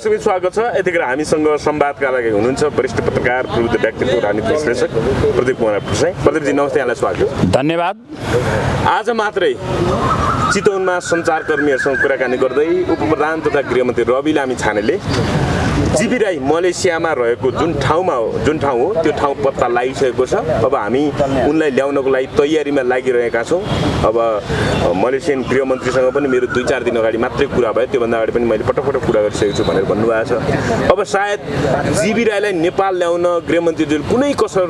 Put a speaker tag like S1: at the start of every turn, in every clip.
S1: दर्शकबिन स्वागत छ। यतिखेर हामीसँग संवादका लागि हुनुहुन्छ वरिष्ठ पत्रकार प्रबुद्ध व्यक्तित्व राजनीतिक विश्लेषक प्रदीप कुमार प्रसाई। प्रदीपजी नमस्ते, यहाँलाई स्वागत।
S2: धन्यवाद।
S1: आज मात्रै चितवनमा सञ्चारकर्मीहरूसँग कुराकानी गर्दै उपप्रधान तथा गृहमन्त्री रवि लामिछानेले जीबी राई मलेसियामा रहेको जुन ठाउँ हो त्यो ठाउँ पत्ता लागिसकेको छ। अब हामी उनलाई ल्याउनको लागि तयारीमा लागिरहेका छौँ। अब मलेसियन गृहमन्त्रीसँग पनि मेरो 2-4 दिन अगाडि मात्रै कुरा भयो, त्योभन्दा अगाडि पनि मैले पटक कुरा गरिसकेको छु भनेर भन्नुभएको छ। अब सायद जीबी राईलाई नेपाल ल्याउन गृहमन्त्रीले कुनै कसर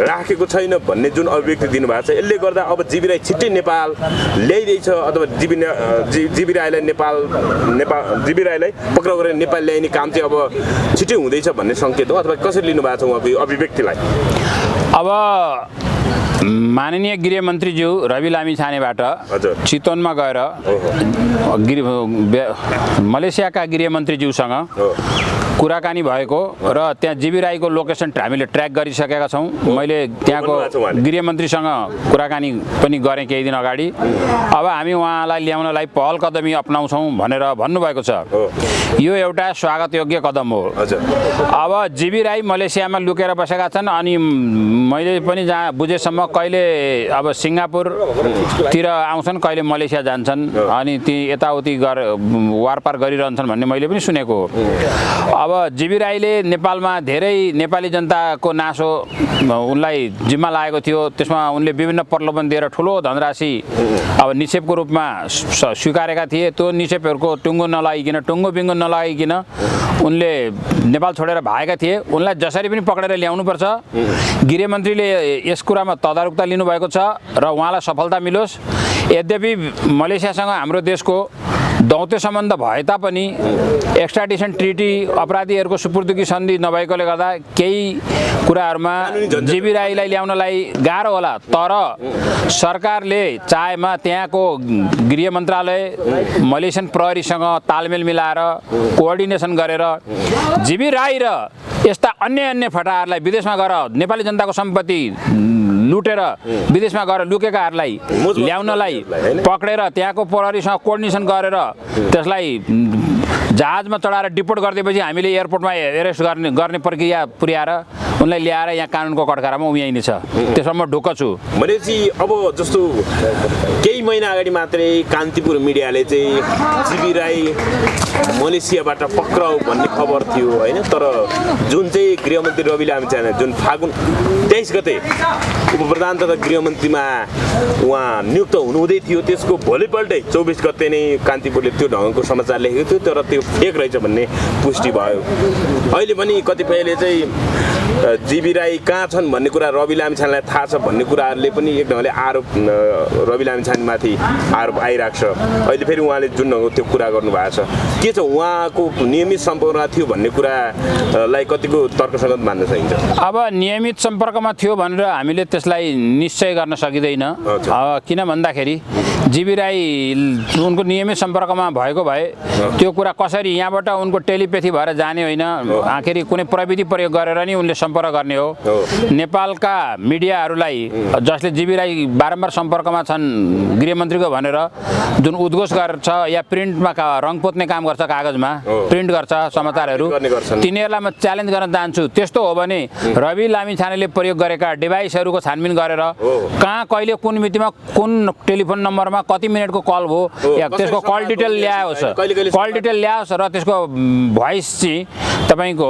S1: राखेको छैन भन्ने जुन अभिव्यक्ति दिनुभएको छ, यसले गर्दा अब जीबी राई छिट्टै नेपाल ल्याइँदैछ अथवा जीबी राईलाई जीबी राईलाई पक्राउ गरेर नेपाल ल्याइने काम चाहिँ अब छिटै हुँदैछ भन्ने सङ्केत हो अथवा कसरी लिनु भएको छ उहाँको अभिव्यक्तिलाई?
S2: अब माननीय गृहमन्त्रीज्यू रवि लामिछानेबाट चितवनमा गएर मलेसियाका गृहमन्त्रीज्यूसँग कुराकानी भएको र त्यहाँ जीबी राईको लोकेसन हामीले ट्र्याक गरिसकेका छौँ। मैले त्यहाँको गृहमन्त्रीसँग कुराकानी पनि गरेँ केही दिन अगाडि। अब हामी उहाँलाई ल्याउनलाई पहल कदमी अपनाउँछौँ भनेर भन्नुभएको छ। यो एउटा स्वागतयोग्य कदम हो। अब जीबी राई मलेसियामा लुकेर बसेका छन् अनि मैले पनि जहाँ बुझेसम्म कहिले अब सिङ्गापुरतिर आउँछन्, कहिले मलेसिया जान्छन् अनि ती यताउति वारपार गरिरहन्छन् भन्ने मैले पनि सुनेको हो। अब जीबी राईले नेपालमा धेरै नेपाली जनताको नासो उनलाई जिम्मा लागेको थियो। त्यसमा उनले विभिन्न प्रलोभन दिएर ठुलो धनराशि अब निक्षेपको रूपमा स्वीकारेका थिए। त्यो निक्षेपहरूको टुङ्गो बिङ्गो नलागिकन उनले नेपाल छोडेर भागेका थिए। उनलाई जसरी पनि पक्रेर ल्याउनुपर्छ। गृहमन्त्रीले यस कुरामा तदारुकता लिनुभएको छ र उहाँलाई सफलता मिलोस्। यद्यपि मलेसियासँग हाम्रो देशको दौत्य सम्बन्ध भए तापनि एक्स्ट्राडिसन ट्रिटी अपराधीहरूको सुपुर्दगी सन्धि नभएकोले गर्दा केही कुराहरूमा जीबी राईलाई ल्याउनलाई गाह्रो होला। तर सरकारले चाहेमा त्यहाँको गृह मन्त्रालय मलेसियन प्रहरीसँग तालमेल मिलाएर कोअर्डिनेसन गरेर जीबी राई र यस्ता अन्य फटाहरूलाई विदेशमा गएर नेपाली जनताको सम्पत्ति लुटेर विदेशमा गएर लुकेकाहरूलाई ल्याउनलाई पक्रेर त्यहाँको प्रहरीसँग कोअर्डिनेसन गरेर त्यसलाई जहाजमा चढाएर डिपोर्ट गरिदिएपछि हामीले एयरपोर्टमा एरेस्ट गर्ने प्रक्रिया पुर्याएर उनलाई ल्याएर यहाँ कानुनको कठघरामा उभ्याइनेछ। त्यसमा म ढुक्क छु।
S1: मैले चाहिँ अब जस्तो केही महिना अगाडि मात्रै कान्तिपुर मिडियाले चाहिँ जीबी राई मलेसियाबाट पक्राउ भन्ने खबर थियो होइन। तर जुन चाहिँ गृहमन्त्री रवि लामिछाने जुन फागुन 23 गते उपप्रधान तथा गृहमन्त्रीमा उहाँ नियुक्त हुनुहुँदै थियो, त्यसको भोलिपल्टै 24 गते नै कान्तिपुरले त्यो ढङ्गको समाचार लेखेको थियो। तर त्यो फेक रहेछ भन्ने पुष्टि भयो। अहिले पनि कतिपयले चाहिँ जीबी राई कहाँ छन् भन्ने कुरा रवि लामिछानेलाई थाहा छ भन्ने कुराहरूले पनि एक ढङ्गले आरोप रवि लामिछानेमाथि आरोप आइरहेको छ। अहिले फेरि उहाँले जुन ढङ्गको त्यो कुरा गर्नुभएको छ, के छ उहाँको नियमित सम्पर्कमा थियो भन्ने कुरालाई कतिको तर्कसङ्गत मान्न सकिन्छ? अब
S2: नियमित सम्पर्कमा थियो भनेर हामीले त्यसलाई निश्चय गर्न सकिँदैन। किन भन्दाखेरि जीबी राई उनको नियमित सम्पर्कमा भएको भए त्यो कुरा कसरी यहाँबाट उनको टेलिपेथी भएर जाने होइन, आखिर कुनै प्रविधि प्रयोग गरेर नि उनले सम्पर्क गर्ने हो। नेपालका मिडियाहरूलाई जसले जीबी राई बारम्बार सम्पर्कमा छन् गृहमन्त्रीको भनेर जुन उद्घोष गर्छ या प्रिन्टमा रङ पोत्ने काम गर्छ, कागजमा प्रिन्ट गर्छ समाचारहरू, तिनीहरूलाई म च्यालेन्ज गर्न चाहन्छु। त्यस्तो हो भने रवि लामिछानेले प्रयोग गरेका डिभाइसहरूको छानबिन गरेर कहाँ कहिले कुन मितिमा कुन टेलिफोन नम्बरमा कति मिनटको कल भयो या त्यसको कल डिटेल ल्याओस् र त्यसको भोइस चाहिँ तपाईँको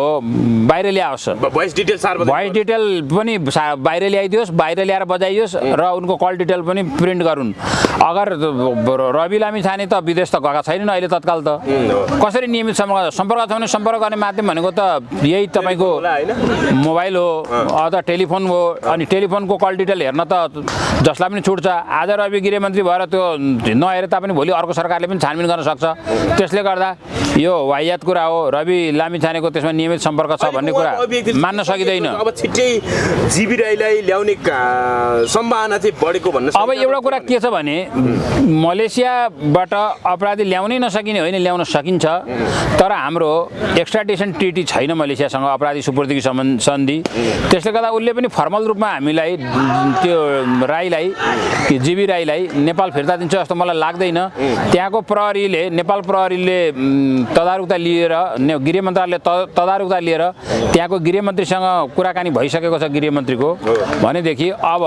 S2: बाहिर ल्याओस्। भोइस डिटेल पनि बाहिर ल्याइदियोस्, बाहिर ल्याएर बजाइयोस् र उनको कल डिटेल पनि प्रिन्ट गरून्। अगर रवि लामिछाने त विदेश त गएका छैनन् अहिले तत्काल त कसरी नियमित सम्पर्क छ भने सम्पर्क गर्ने माध्यम भनेको त यही तपाईँको मोबाइल हो अथवा टेलिफोन हो। अनि टेलिफोनको कल डिटेल हेर्न त जसलाई पनि छुट्छ। आज रवि गृहमन्त्री भएर त्यो नहेरे तापनि भोलि अर्को सरकारले पनि छानबिन गर्न सक्छ। त्यसले गर्दा यो वाहियात कुरा हो। रवि लामिछानेको त्यसमा नियमित सम्पर्क छ भन्ने कुरा मान्न सकिँदैन।
S1: अब छिट्टै जीबी राईलाई ल्याउने सम्भावना चाहिँ बढेको भन्न।
S2: अब एउटा कुरा के छ भने मलेसियाबाट अपराधी ल्याउनै नसकिने होइन, ल्याउन सकिन्छ। तर हाम्रो एक्स्ट्राडिसन ट्रिटी छैन मलेसियासँग अपराधी सुपुर्दगी सन्धि। त्यसले गर्दा उसले पनि फर्मल रूपमा हामीलाई त्यो राईलाई जीबी राईलाई नेपाल फिर्ता दिन्छ जस्तो मलाई लाग्दैन। त्यहाँको प्रहरीले नेपाल प्रहरीले तदारुकता लिएर गृह मन्त्रालयले तदारुकता लिएर त्यहाँको गृहमन्त्रीसँग कुराकानी भइसकेको छ गृहमन्त्रीको भनेदेखि अब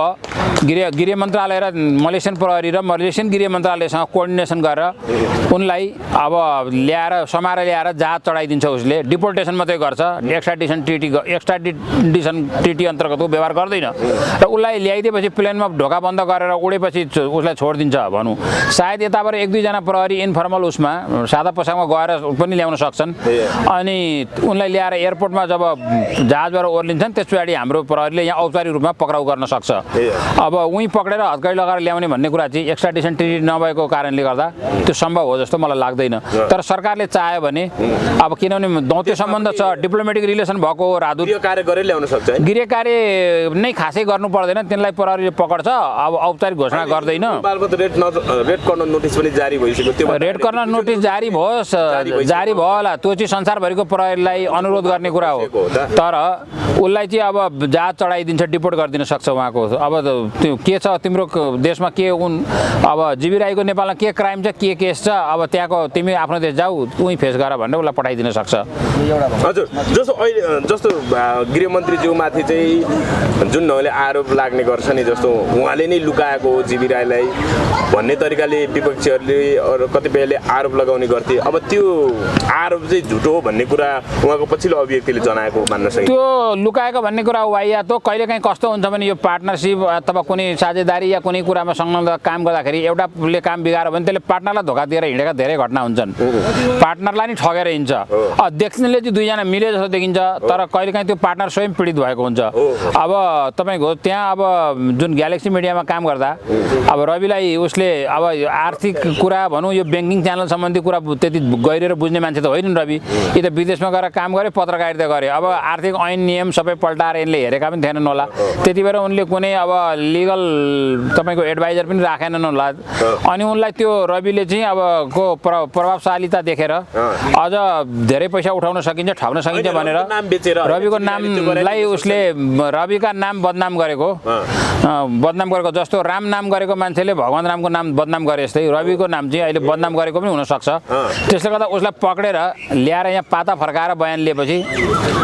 S2: गृह मन्त्रालय र मलेसियन प्रहरी र मलेसियन गृह मन्त्रालयसँग कोअर्डिनेसन गरेर उनलाई अब ल्याएर समाएर ल्याएर जहाज चढाइदिन्छ उसले डिपोर्टेसन मात्रै गर्छ एक्स्ट्राडिसन ट्रिटी अन्तर्गतको व्यवहार गर्दैन र उसलाई ल्याइदिएपछि प्लेनमा ढोका बन्द गरेर उडेपछि उसलाई छोडिदिन्छ भनौँ सायद यताबाट एक दुईजना प्रहरी इन्फर्मल उसमा सादा पोसाकमा गएर पनि ल्याउन सक्छन् अनि उनलाई ल्याएर एयरपोर्टमा जब जहाजबाट ओर्लिन्छन् त्यस पछाडि हाम्रो प्रहरीले यहाँ औपचारिक रूपमा पक्राउ गर्न सक्छ अब उहीँ पक्रेर हत्कडी लगाएर ल्याउने भन्ने कुरा चाहिँ एक्स्ट्राडिसन ट्रिटी नभएको कारणले गर्दा त्यो सम्भव हो जस्तो मलाई लाग्दैन तर सरकारले चाह्यो भने अब किनभने दौत्य सम्बन्ध छ डिप्लोमेटिक रिलेसन भएको राजदूत
S1: गृह कार्य गरेर ल्याउन सक्छ
S2: गृह कार्य नै खासै गर्नु पर्दैन त्यसलाई प्रहरीले पकड्छ अब औपचारिक घोषणा गर्दैन
S1: रेड कर्नर नोटिस पनि जारी भइसक्यो त्यो
S2: रेड कर्नर नोटिस जारी भयो होला त्यो चाहिँ संसारभरिको प्रहरीलाई अनुरोध गर्ने कुरा हो तर उसलाई चाहिँ अब जहाज चढाइदिन्छ डिपोर्ट गरिदिन सक्छ उहाँको अब त्यो के छ तिम्रो देशमा के अब जीवी राईको नेपालमा के क्राइम छ के केस छ अब त्यहाँको तिमी आफ्नो देश जाऊ उहीँ फेस गर भनेर उसलाई पठाइदिन सक्छ
S1: हजुर जस्तो गृहमन्त्रीज्यूमाथि चाहिँ जुन ढङ्गले आरोप लाग्ने गर्छ नि जस्तो उहाँले नै लुकाएको हो जीवी राईलाई भन्ने तरिकाले विपक्षीहरूले कतिपयले आरोप लगाउने गर्थे अब त्यो आरोप चाहिँ झुटो हो भन्ने कुरा उहाँको पछिल्लो अभिव्यक्तिले जनाएको मान्न सकिन्छ
S2: त्यो लुकाएको भन्ने कुरा वाहियात हो कहिलेकाहीँ कस्तो हुन्छ भने यो पार्टनरसिप अथवा कुनै साझेदारी या कुनै कुरामा संलग्न काम गर्दाखेरि एउटाले काम बिगाऱ्यो भने त्यसले पार्टनरलाई धोका दिएर हिँडेका धेरै घटना हुन्छन् पार्टनरलाई नि ठगेर हिँड्छ देख्नेले चाहिँ दुईजना मिले जस्तो देखिन्छ तर कहिलेकाहीँ त्यो पार्टनर स्वयं पीडित भएको हुन्छ अब तपाईँको त्यहाँ अब जुन ग्यालेक्सी मिडियामा काम गर्दा अब रविलाई उसले अब आर्थिक कुरा भनौँ यो ब्याङ्किङ च्यानल सम्बन्धी कुरा त्यति गहिरेर बुझ्ने मान्छे त होइन रवि यी त विदेशमा गएर काम गरे पत्रकारिता गरे अब आर्थिक ऐन नियम सबै पल्टाएर यिनले हेरेका पनि थिएनन् होला त्यति बेला उनले कुनै अब लिगल तपाईँको एडभाइजर पनि राखेनन् होला अनि उनलाई त्यो रविले चाहिँ अब को प्रभावशालीता देखेर अझ धेरै पैसा उठाउन सकिन्छ ठग्न सकिन्छ भनेर रविको नामलाई उसले रविका नाम बदनाम गरेको जस्तो राम नाम गरेको मान्छेले भगवान रामको नाम बदनाम गरे जस्तै रविको नाम चाहिँ अहिले बदनाम गरेको पनि हुनसक्छ त्यसले गर्दा उसलाई पक्रेर ल्याएर यहाँ पाता फर्काएर बयान लिएपछि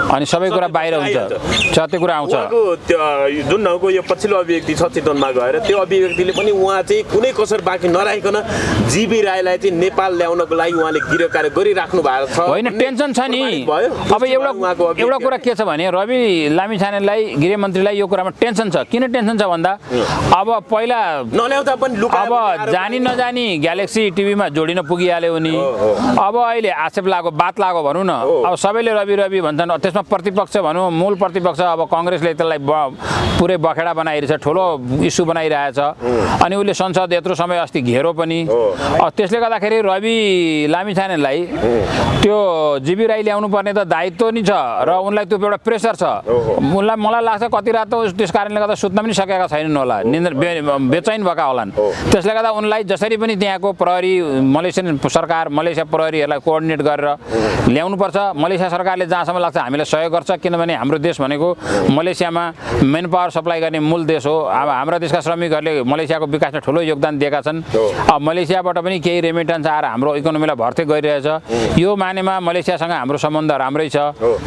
S2: अनि सबै कुरा बाहिर हुन्छ सत्य कुरा आउँछ
S1: जुन ढङ्गको यो पछिल्लो अभिव्यक्ति छ चितवनमा गएर त्यो अभिव्यक्तिले पनि उहाँ चाहिँ कुनै कसर बाँकी नराखिकन जीवी राईलाई चाहिँ नेपाल ल्याउनको लागि उहाँले गृह कार्य गरिराख्नु भएको छ
S2: होइन टेन्सन छ नि अब एउटा कुरा के छ भने रवि लामिछानेलाई गृहमन्त्रीलाई यो कुरामा टेन्सन छ किन टेन्सन छ भन्दा अब पहिला
S1: नल्याउँदा पनि
S2: अब जानी नजानी ग्यालेक्सी टिभीमा जोडिन पुगिहाल्यो नि अब अहिले आक्षेप लाग्यो बात लाग्यो भनौँ न अब सबैले रवि भन्छन् त्यसमा प्रतिपक्ष भनौँ मूल प्रतिपक्ष अब कङ्ग्रेसले त्यसलाई पुरै बखेडा बनाइरहेछ ठुलो इस्यु बनाइरहेछ अनि उसले संसद यत्रो समय अस्ति घेरो पनि त्यसले गर्दाखेरि रवि लामिछानेलाई त्यो जीवी राई ल्याउनु पर्ने त दायित्व नि छ र उनलाई त्यो एउटा प्रेसर छ मलाई लाग्छ कति रात त त्यस कारणले गर्दा सुत्न पनि सकेका छैनन् होला बेचैन भएका होलान् त्यसले गर्दा उनलाई जसरी पनि त्यहाँको प्रहरी मलेसियन सरकार मलेसिया प्रहरीहरूलाई कोअर्डिनेट गरेर ल्याउनुपर्छ मलेसिया सरकारले जहाँसम्म लाग्छ हामीलाई सहयोग गर्छ किनभने हाम्रो देश भनेको मलेसियामा मेन पावर सप्लाई गर्ने मूल देश हो अब हाम्रो देशका श्रमिकहरूले मलेसियाको विकासमा ठुलो योगदान दिएका छन् अब मलेसियाबाट पनि केही रेमिटेन्स आएर हाम्रो इकोनोमीलाई भर्ती गरिरहेछ यो मानेमा मलेसियासँग हाम्रो सम्बन्ध राम्रै छ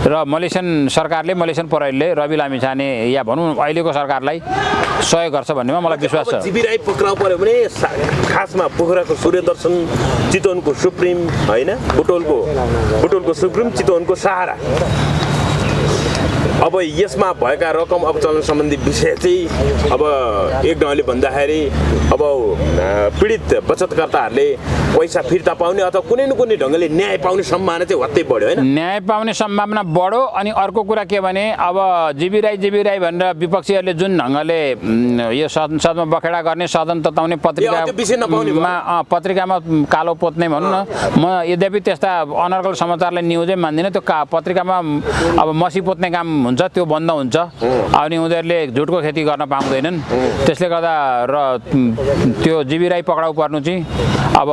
S2: र मलेसियन सरकारले मलेसियन प्रहरीले रवि लामिछाने या भनौँ अहिलेको सरकारलाई सहयोग गर्छ भन्नेमा मलाई विश्वास छ
S1: जीवी राई पक्राउ पर्यो भने खासमा पोखराको सूर्यदर्शन चितवनको सुप्रिम होइन बुटोलको सुप्रिम चितवनको सहारा अब यसमा भएका रकम अपचलन सम्बन्धी विषय चाहिँ अब एक ढङ्गले भन्दाखेरि अब पीडित बचतकर्ताहरूले पैसा फिर्ता पाउने अथवा कुनै न कुनै ढङ्गले न्याय पाउने सम्भावना चाहिँ हत्तै बढ्यो होइन
S2: न्याय पाउने सम्भावना बढ्यो अनि अर्को कुरा के भने अब जीवी राई भनेर विपक्षीहरूले जुन ढङ्गले यो संसदमा बखेडा गर्ने सदन तताउने पत्रिकामा कालो पोत्ने भनौँ न म यद्यपि त्यस्ता अनर्गल समाचारलाई न्युजै मान्दिनँ त्यो पत्रिकामा अब मसी पोत्ने काम हुन्छ हुन्छ त्यो बन्द हुन्छ अनि उनीहरूले झुटको खेती गर्न पाउँदैनन् त्यसले गर्दा र त्यो जीवी राई पक्राउ पर्नु चाहिँ अब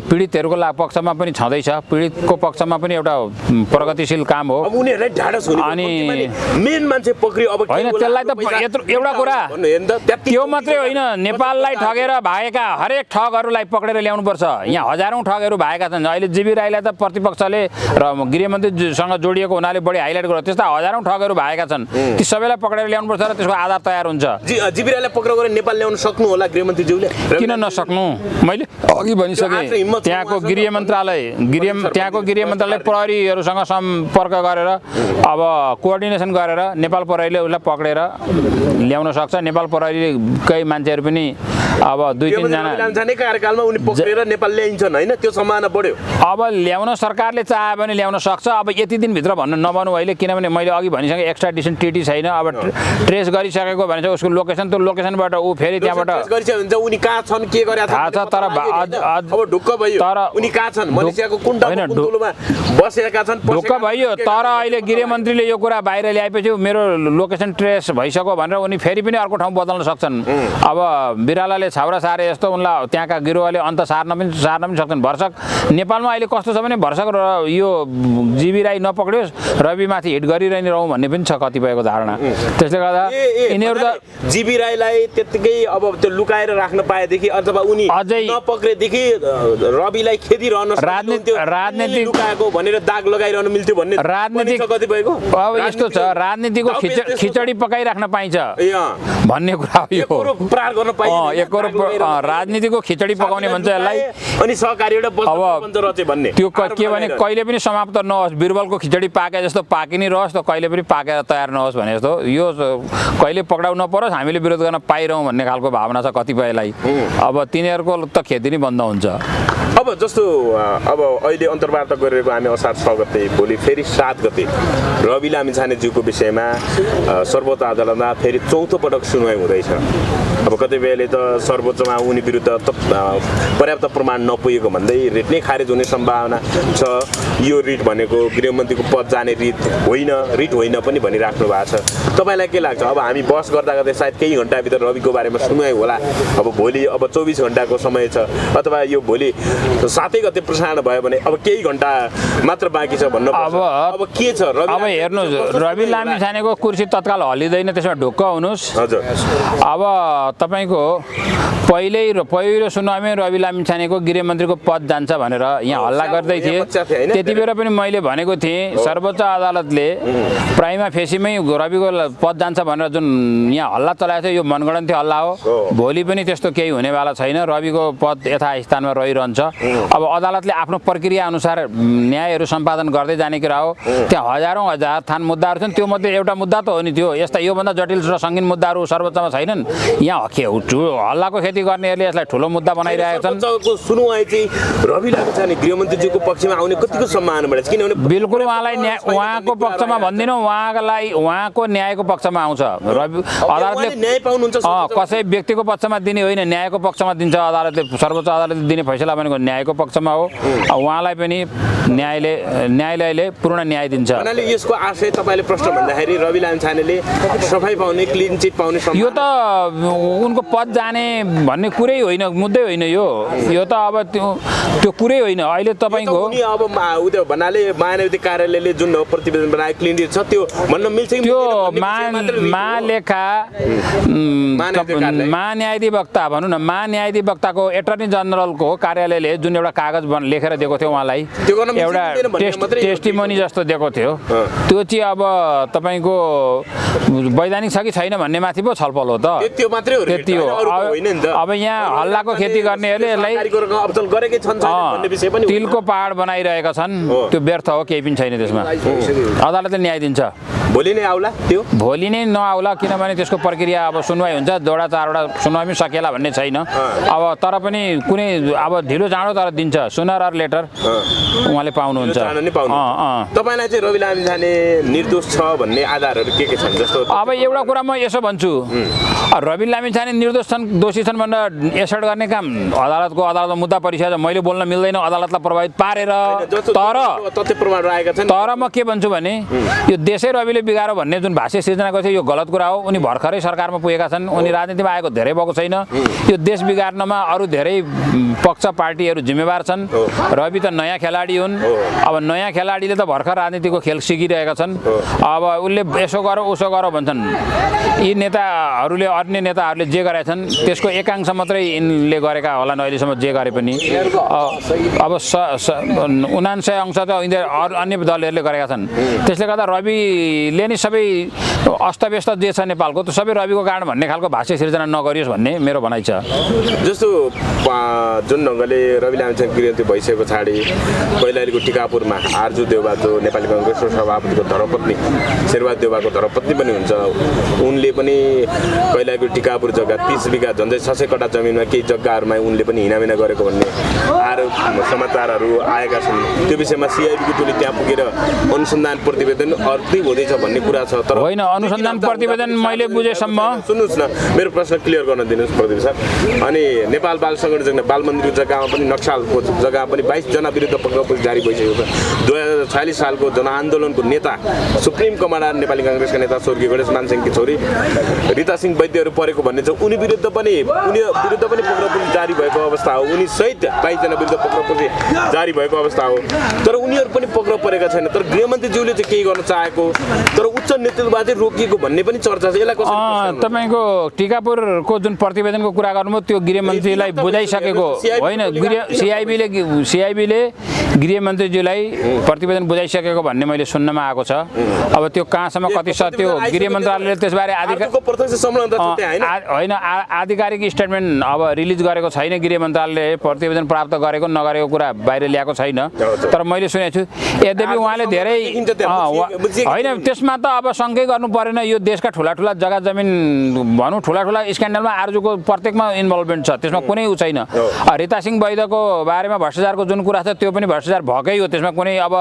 S2: पीडितहरूको पक्षमा पनि छँदैछ पीडितको पक्षमा पनि एउटा प्रगतिशील काम हो
S1: अब उनीहरुलाई ढाडस हुने
S2: अनि
S1: मेन मान्छे पक्रियो अब
S2: होइन त्यसलाई त एउटा कुरा त्यो मात्रै होइन नेपाललाई ठगेर भागेका हरेक ठगहरूलाई पक्रेर ल्याउनुपर्छ यहाँ हजारौँ ठगहरू भागेका छन् अहिले जीवी राईलाई त प्रतिपक्षले र गृहमन्त्रीसँग जोडिएको हुनाले बढी हाइलाइट गर्यो त्यस्ता हजारौँ ठगहरू भागेका छन् ती सबैलाई पक्रेर ल्याउनुपर्छ र त्यसको आधार तयार हुन्छ
S1: जीवी राईलाई पक्राउ गरेर नेपाल ल्याउन सक्नु होला गृहमन्त्रीज्यूले
S2: किन नसक्नु मैले अघि भनिसकेँ त्यहाँको गृह मन्त्रालय प्रहरीहरूसँग सम्पर्क गरेर अब कोअर्डिनेसन गरेर नेपाल प्रहरीले उसलाई पक्रेर ल्याउन सक्छ नेपाल प्रहरीकै मान्छेहरू पनि अब 2-3 जना
S1: कार्यकालमा उनी पक्रेर नेपाल ल्याइन्छन् हैन त्यो सम्भावना बढ्यो
S2: अब ल्याउन सरकारले चाहे भने ल्याउन सक्छ अब यति दिनभित्र भन्न नभनु अहिले किनभने मैले अघि भनिसकेँ एक्स्ट्राडिसन ट्रिटी छैन अब ट्रेस गरिसकेको भने चाहिँ उसको लोकेसन त्यो लोकेसनबाट ऊ फेरि त्यहाँबाट
S1: गरिसक्यो भने उनी कहाँ छन् के गरेका
S2: थाहा छ तर
S1: अब ढुक्क भयो तर उनी कहाँ छन् मलेसियाको कुन ठाउँमा बसेका छन्
S2: ढुक्क भयो तर अहिले गृहमन्त्रीले यो कुरा बाहिर ल्याएपछि मेरो लोकेसन ट्रेस भइसक्यो भनेर उनी फेरि पनि अर्को ठाउँ बदल्न सक्छन् अब बिरालाले छाउरा सारे जस्तो उनलाई त्यहाँका गिरुवाले अन्त सार्न पनि सक्छन् भरसक नेपालमा अहिले कस्तो छ भने भरसक यो जीवी राई नपक्रियोस् रविमाथि हिट गरिरहने रहौँ भन्ने पनि छ कतिपयको धारणा त्यसले गर्दा यिनीहरू त
S1: जीवी राईलाई त्यत्तिकै अब त्यो लुकाएर राख्न पाएदेखि अथवा उनी
S2: अझै
S1: नपक्रेदेखि रविलाई खेदिरहन राजनीति लुकाएको भनेर दाग लगाइरहन मिल्थ्यो भन्ने
S2: राजनीति
S1: कतिपयको
S2: अब यस्तो छ राजनीतिको खिचडी पकाइराख्न पाइन्छ भन्ने कुरा हो यो
S1: प्रहार गर्न पाइन्छ
S2: राजनीतिको खिचडी पकाउने भन्छ यसलाई
S1: अनि सहकारी एउटा बन्द रचे भन्ने
S2: त्यो के भने कहिले पनि समाप्त नहोस् बिरबलको खिचडी पाके जस्तो पाकि नै रहोस् त कहिले पनि पाकेर तयार नहोस् भने जस्तो यो कहिले पक्राउ नपरोस् हामीले विरोध गर्न पाइरहौँ भन्ने खालको भावना छ कतिपयलाई अब तिनीहरूको त खेती नै बन्द हुन्छ
S1: अब जस्तो अब अहिले अन्तर्वार्ता गरिरहेको हामी असार 6 गते भोलि फेरि 7 गते रवि लामिछानेज्यूको विषयमा सर्वोच्च अदालतमा फेरि चौथो पटक सुनवाई हुँदैछ अब कतिपयले त सर्वोच्चमा उनी विरुद्ध पर्याप्त प्रमाण नपुगेको भन्दै रिट नै खारेज हुने सम्भावना छ यो रिट भनेको गृहमन्त्रीको पद जाने रिट होइन पनि भनिराख्नु भएको छ तपाईँलाई के लाग्छ अब हामी बस गर्दा गर्दै सायद केही घन्टाभित्र रविको बारेमा सुनवाई होला अब भोलि अब 24 घण्टाको समय छ अथवा यो भोलि 7 गते प्रसारण भयो भने अब केही घण्टा मात्र बाँकी छ भन्न अब के छ
S2: अब हेर्नुहोस् रवि लामिछानेको कुर्सी तत्काल हलिँदैन त्यसमा ढुक्क हुनुहोस्
S1: हजुर
S2: अब तपाईको पहिलो सुनवाईमा रवि लामिछानेको गृहमन्त्रीको पद जान्छ भनेर यहाँ हल्ला गर्दै थिए त्यति बेला पनि मैले भनेको थिएँ सर्वोच्च अदालतले प्राइमा फेसीमै रविको पद जान्छ भनेर जुन यहाँ हल्ला चलाएको थियो यो मनगढन्ती हल्ला हो भोलि पनि त्यस्तो केही हुनेवाला छैन रविको पद यथास्थानमा रहिरहन्छ अब अदालतले आफ्नो प्रक्रिया अनुसार न्यायहरू सम्पादन गर्दै जाने कुरा हो त्यहाँ हजारौँ हजार थान मुद्दाहरू छन् त्यो मध्ये एउटा मुद्दा त हो नि त्यो यस्ता योभन्दा जटिल र सङ्गीन मुद्दाहरू सर्वोच्चमा छैनन् यहाँ हल्लाको खेती गर्नेहरूले यसलाई ठुलो मुद्दा बनाइरहेका छन्
S1: सुनवाई चाहिँ रवि लामिछाने गृहमन्त्रीज्यूको पक्षमा आउने कतिको सम्भावना बढेछ किनभने
S2: बिल्कुल उहाँलाई उहाँको पक्षमा भन्दिनँ उहाँको न्यायको पक्षमा आउँछ रवि अदालतले
S1: न्याय पाउनुहुन्छ
S2: कसै व्यक्तिको पक्षमा दिने होइन न्यायको पक्षमा दिन्छ अदालतले सर्वोच्च अदालतले दिने फैसला भनेको न्यायको पक्षमा हो उहाँलाई पनि न्यायालयले पूर्ण न्याय दिन्छ
S1: भन्नाले यसको आशय तपाईँले प्रश्न भन्दाखेरि रवि लामिछानेले सफाई पाउने क्लिन चिट पाउने
S2: यो त उनको पद जाने भन्ने कुरै होइन मुद्दै होइन यो त अब त्यो कुरै होइन अहिले तपाईँको
S1: अब उयो भन्नाले महान्यायाधीश कार्यालयले जुन प्रतिवेदन बनाए क्लिन चिट छ त्यो भन्न मिल्छ
S2: त्यो महालेखा महान्यायाधिवक्ता भनौँ न महान्यायाधिवक्ताको एटर्नी जनरलको कार्यालयले जुन एउटा कागज लेखेर दिएको थियो उहाँलाई एउटा टेस्टिमोनी जस्तो दिएको थियो त्यो चाहिँ अब तपाईँको वैधानिक छ कि छैन भन्ने माथि पो छलफल हो त त्यति हो अब यहाँ हल्लाको खेती गर्नेहरूले यसलाई तिलको पहाड बनाइरहेका छन् त्यो व्यर्थ हो केही पनि छैन त्यसमा अदालतले न्याय दिन्छ
S1: भोलि नै आउला त्यो
S2: भोलि नै नआउला किनभने त्यसको प्रक्रिया अब सुनवाई हुन्छ 2-4वटा सुनवाई पनि सकिएला भन्ने छैन अब तर पनि कुनै अब ढिलो चाँडो तर दिन्छ सुनर अर लेटर उहाँले पाउनुहुन्छ
S1: तपाईँलाई चाहिँ रवि लामिछाने निर्दोष छ भन्ने आधारहरू के छन् जस्तो
S2: अब एउटा कुरा म यसो भन्छु रवि लामिछाने निर्दोष छन् दोषी छन् भनेर एसर्ट गर्ने काम अदालतमा मुद्दा परिसकेको छ मैले बोल्न मिल्दैन अदालतलाई प्रभावित पारेर तर
S1: तथ्य प्रमाण आएका छन्
S2: तर म के भन्छु भने यो देशै रविले बिगारो भन्ने जुन भाष्य सिर्जना गर्छ यो गलत कुरा हो। उनी भर्खरै सरकारमा पुगेका छन्, उनी राजनीतिमा आएको धेरै भएको छैन। यो देश बिगार्नमा अरू धेरै पक्ष पार्टीहरू जिम्मेवार छन्। रवि त नयाँ खेलाडी हुन्। अब नयाँ खेलाडीले त भर्खर राजनीतिको खेल सिकिरहेका छन्। अब उसले यसो गर उसो गर भन्छन्। यी नेताहरूले अन्य नेताहरूले जे गरेका छन् त्यसको एकांश मात्रै यिनले गरेका होलान् अहिलेसम्म जे गरे पनि। अब 99 अंश त अन्य दलहरूले गरेका छन्। त्यसले गर्दा रविले नै सबै अस्तव्यस्त जे छ नेपालको त्यो सबै रविको कारण भन्ने खालको भाष्य सिर्जना नगरियोस् भन्ने मेरो भनाइ छ।
S1: जस्तो जुन ढङ्गले रवि लामिछाने गृहमन्त्री भइसकेको पछाडि कैलालीको टिकापुरमा आर्जु देउबा जो नेपाली काङ्ग्रेसको सभापतिको धर्मपत्नी शेरबहादुर देउबाको धर्मपत्नी पनि हुन्छ, उनले पनि कैलालीको टिकापुर जग्गा 30 बिघा झन्डै 600 कट्टा जमिनमा केही जग्गाहरूमा उनले पनि हिनामिना गरेको भन्ने आरोप समाचारहरू आएका छन्। त्यो विषयमा सिआइबीको टोली त्यहाँ पुगेर अनुसन्धान प्रतिवेदन अर्कै हुँदैछ भन्ने कुरा छ। तर
S2: होइन, अनुसन्धान प्रतिवेदन मैले बुझेसम्म
S1: सुन्नुहोस् न, मेरो प्रश्न क्लियर गर्न दिनुहोस् प्रदीप सर। अनि नेपाल बाल संगठन बाल मन्दिरको जग्गामा पनि नक्सालको जग्गामा पनि 22 जना विरुद्ध पक्राउ जारी भइसकेको छ। 2046 सालको जनआन्दोलनको नेता सुप्रिम कमान्डर नेपाली काङ्ग्रेसका नेता स्वर्गीय गणेश मानसिंहकी छोरी रीता सिंह वैद्यहरू परेको भन्ने छ। उनी विरुद्ध पनि पक्राउ जारी भएको अवस्था हो। उनी सहित 22 जना विरुद्ध पक्राउ जारी भएको अवस्था हो। तर उनीहरू पनि पक्राउ परेका छैन। तर गृहमन्त्रीज्यूले चाहिँ केही गर्न चाहेको तर उच्च नेतृत्वबाट रोकिएको भन्ने पनि चर्चा छ। यसलाई कसरी
S2: तपाईको टिकापुरको जुन प्रतिवेदनको कुरा गर्नुभयो त्यो गृहमन्त्रीलाई बुझाइसकेको होइन। सिआइबीले गृहमन्त्रीज्यूलाई प्रतिवेदन बुझाइसकेको भन्ने मैले सुन्नमा आएको छ। अब त्यो कहाँसम्म कति सत्य हो गृह मन्त्रालयले त्यसबारे होइन आधिकारिक स्टेटमेन्ट अब रिलिज गरेको छैन। गृह मन्त्रालयले प्रतिवेदन प्राप्त गरेको नगरेको कुरा बाहिर ल्याएको छैन। तर मैले सुनेको छु यद्यपि उहाँले धेरै होइन त्यसमा त अब शङ्कै गर्नु परेन। यो देशका ठुला जग्गा जमिन भनौँ ठुला स्क्यान्डलमा आर्जुको प्रत्येकमा इन्भल्भमेन्ट छ, त्यसमा कुनै उ छैन। रीता सिंह वैद्यको बारेमा भ्रष्टाचारको जुन कुरा छ त्यो पनि भ्रष्टाचार भएकै हो। त्यसमा कुनै अब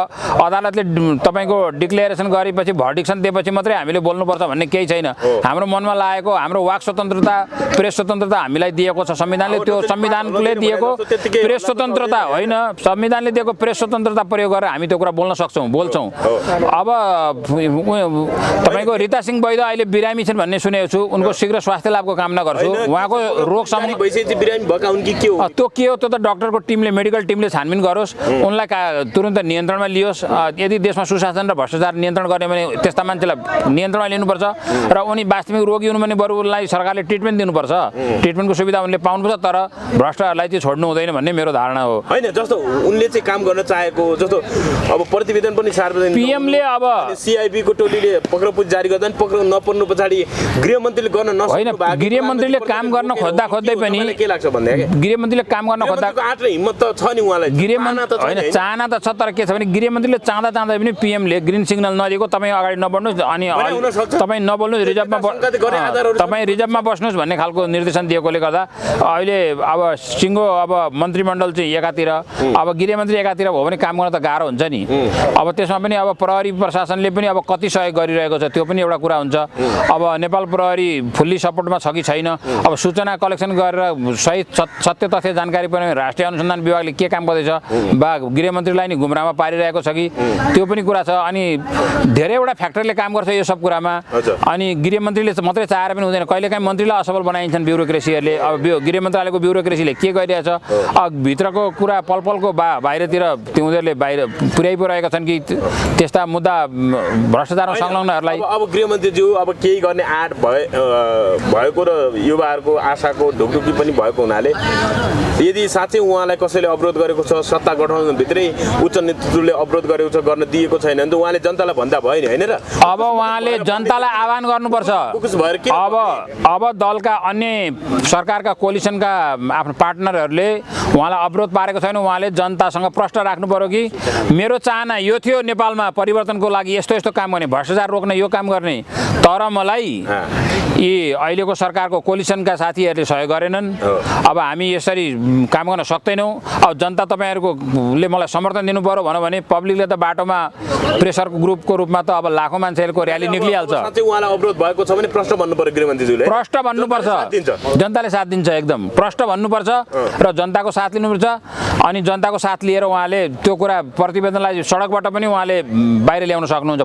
S2: अदालतले तपाईँको डिक्लेरेसन गरेपछि भर्डिक्सन दिएपछि मात्रै हामीले बोल्नुपर्छ भन्ने केही छैन। हाम्रो मनमा लागेको हाम्रो वाक स्वतन्त्रता प्रेस स्वतन्त्रता हामीलाई दिएको छ संविधानले। त्यो संविधानले दिएको प्रेस स्वतन्त्रता होइन, संविधानले दिएको प्रेस स्वतन्त्रता प्रयोग गरेर हामी त्यो कुरा बोल्न सक्छौँ बोल्छौँ। अब तपाईँको रीता सिंह वैद्य अहिले बिरामी छन् भन्ने सुनेको छु। उनको शीघ्र स्वास्थ्य लाभको कामना गर्छु। उहाँको रोग त्यो के हो त्यो त डक्टरको टिमले मेडिकल टिमले छानबिन गरोस्, उनलाई तुरन्त नियन्त्रणमा लियोस्। यदि देशमा सुशासन र भ्रष्टाचार नियन्त्रण गर्ने भने त्यस्ता मान्छेलाई नियन्त्रणमा लिनुपर्छ र उनी वास्तविक रोगी हुनु भने बरु उनलाई सरकारले ट्रिटमेन्ट दिनुपर्छ। ट्रिटमेन्टको सुविधा उनले पाउनुपर्छ। तर भ्रष्टहरूलाई चाहिँ छोड्नु हुँदैन भन्ने मेरो धारणा हो।
S1: होइन जस्तो उनले चाहिँ काम गर्न चाहेको जस्तो अब प्रतिवेदन पनि सार्वजनिक
S2: पीएमले अब
S1: सिआइबीको टोलीले पक्राउ जारी गर्दा पनि पक्राउ नपर्नु पछाडि गृहमन्त्रीले गर्न
S2: होइन गृहमन्त्रीले काम गर्न खोज्दै पनि
S1: के लाग्छ भन्दा
S2: गृहमन्त्रीले काम गर्न खोज्दा
S1: आँट र हिम्मत त छ नि उहाँलाई।
S2: गृहमन्त्री होइन चाहना त छ तर के छ भने गृहमन्त्रीले चाहँदा पनि पीएमले ग्रिन सिग्नल नदिएको तपाईँ अगाडि नबढ्नुहोस् अनि तपाईँ नबोल्नुहोस् तपाईँ रिजर्भमा बस्नुहोस् भन्ने खालको निर्देशन दिएकोले गर्दा अहिले अब सिङ्गो अब मन्त्रीमण्डल चाहिँ एकातिर अब गृहमन्त्री एकातिर भयो भने काम गर्न त गाह्रो हुन्छ नि। अब त्यसमा पनि अब प्रहरी प्रशासनले पनि अब कति सहयोग गरिरहेको छ त्यो पनि एउटा कुरा हुन्छ। अब नेपाल प्रहरी फुल्ली सपोर्टमा छ कि छैन, अब सूचना कलेक्सन गरेर सही सत्य तथ्य जानकारी पनि राष्ट्रिय अनुसन्धान विभागले के काम गर्दैछ बा गृहमन्त्रीलाई नि गुमराहमा पारिरहेको छ कि त्यो पनि कुरा छ। अनि धेरैवटा फ्याक्टरले काम गर्छ यो सब कुरामा। अनि गृहमन्त्रीले मात्रै चाहेर पनि हुँदैन, कहिलेकाहीँ मन्त्रीलाई असफल बनाइन्छन् ब्युरोक्रेसीहरूले। अब गृह मन्त्रालयको ब्युरोक्रेसीले के गरिरहेछ अब भित्रको कुरा पलपलको बाहिरतिर उनीहरूले बाहिर पुर्याइ पो रहेका छन् कि त्यस्ता मुद्दा भ्रष्टाचारमा संलग्नहरूलाई।
S1: अब गृहमन्त्रीज्यू अब केही गर्ने आँट भएको र युवाहरूको आशाको ढुकढुकी पनि भएको हुनाले यदि साँच्चै उहाँलाई कसैले अवरोध गरेको छ सत्ता गठबन्धनभित्रै उच्च नेतृत्वले अवरोध गरेको छ गर्न दिएको छैन भने त उहाँले जनतालाई भन्दा भयो नि होइन र।
S2: अब उहाँले जनतालाई आह्वान गर्नुपर्छ। अब दलका अन्य सरकारका कोलिसनका आफ्नो पार्टनरहरूले उहाँलाई अवरोध पारेको छैन। उहाँले जनतासँग प्रश्न राख्नु पर्यो कि मेरो चाहना यो थियो नेपालमा परिवर्तनको लागि यस्तो काम गर्ने, भ्रष्टाचार रोक्न यो काम गर्ने। तर मलाई यी अहिलेको सरकारको कोलिसनका साथीहरूले सहयोग गरेनन्। अब हामी यसरी काम गर्न सक्दैनौँ। अब जनता तपाईँहरूकोले मलाई समर्थन दिनु पर्यो भन्यो भने पब्लिकले त बाटोमा प्रेसरको ग्रुपको रूपमा त अब लाखौँ मान्छेहरूको र्याली निक्लिहाल्छ।
S1: साँच्चै उहाँलाई अवरोध भएको छ भने प्रश्न भन्नु पर्यो गृहमन्त्रीज्यूले।
S2: प्रश्न भन्नुपर्छ, जनताले साथ दिन्छ, एकदम प्रश्न भन्नुपर्छ र जनताको साथ लिनुपर्छ। अनि जनताको साथ लिएर उहाँले त्यो कुरा प्रतिवेदनलाई सडकबाट पनि उहाँले बाहिर ल्याउन सक्नुहुन्छ।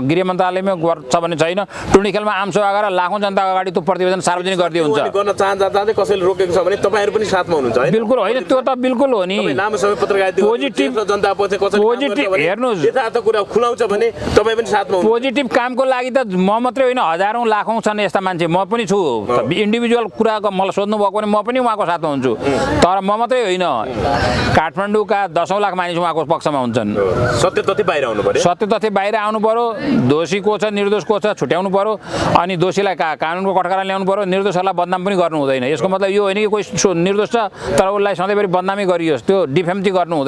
S2: गृह मन्त्रालयमै गर्छ भने छैन, टुँडिखेलमा आमसभा गरेर लाखौँ जनताको अगाडि त्यो प्रतिवेदन सार्वजनिक गरिदिए हुन्छ।
S1: गर्न चाहँदा कसैले रोकेको छ भने तपाईँहरू पनि साथमा हुनुहुन्छ हैन?
S2: बिल्कुल होइन, त्यो त बिल्कुल हो नि।
S1: लामो समय पत्रकारिता
S2: पोजिटिभ
S1: जनता पछि कसैले
S2: पोजिटिभ हेर्नुहोस्,
S1: यथार्थ कुरा खुलाउँछ भने तपाईँ पनि साथमा हुनुहुन्छ।
S2: पोजिटिभ कामको लागि त म मात्रै होइन, हजारौँ लाखौँ छन् यस्ता मान्छे, म पनि छु। इन्डिभिजुअल कुराको मलाई सोध्नु भएको भने म पनि उहाँको साथमा हुन्छु। तर म मात्रै होइन, काठमाडौँका 10औँ लाख मानिस उहाँको पक्षमा हुन्छन्।
S1: सत्य तथ्य बाहिर आउनु पर्यो।
S2: सत्य तथ्य बाहिर आउनु पर्यो। दोषी को छ निर्दोष को छ छुट्याउनु पर्यो। अनि दोषीलाई कानुनको कठघरा ल्याउनु पर्यो। निर्दोषहरूलाई बदनाम पनि गर्नु हुँदैन। यसको मतलब यो होइन कि कोही निर्दोष छ तर उसलाई सधैँभरि बदनामी गरियोस्, त्यो डिफेम चाहिँ गर्नु हुँदैन।